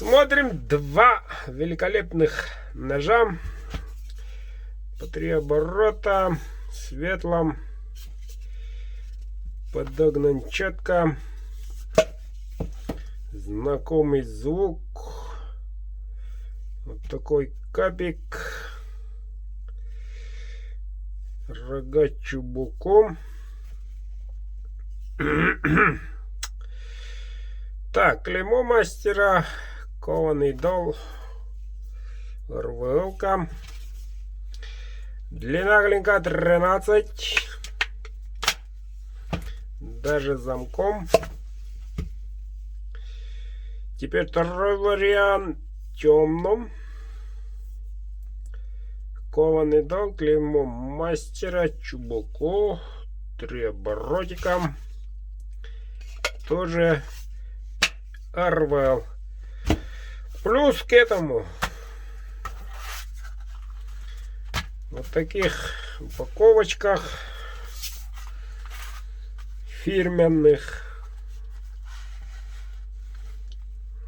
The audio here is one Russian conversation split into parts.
Смотрим, два великолепных ножа по 3 оборота, светлом, подогнан четко, знакомый звук, вот такой капик, рога чубуком. Так, клеймо мастера, кованый дол, РВЛ-ка, длина клинка 13, даже замком. Теперь второй вариант, темном, кованый дол, клеймо мастера, чубуку, 3 оборотика, тоже РВЛ. Плюс к этому вот таких упаковочках фирменных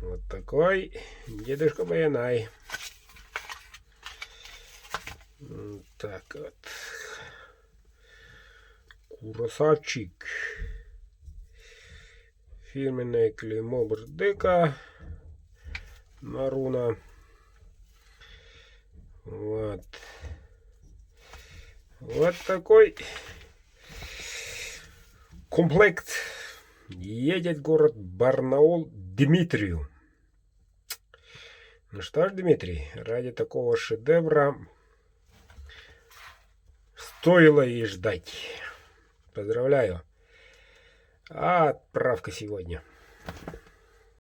вот такой дедушка Баянай. Так вот, красавчик. Фирменное клеймо Бердыка, Маруна. Вот. Вот такой комплект едет в город Барнаул Дмитрию. Ну что ж, Дмитрий, ради такого шедевра стоило и ждать. Поздравляю. А отправка сегодня.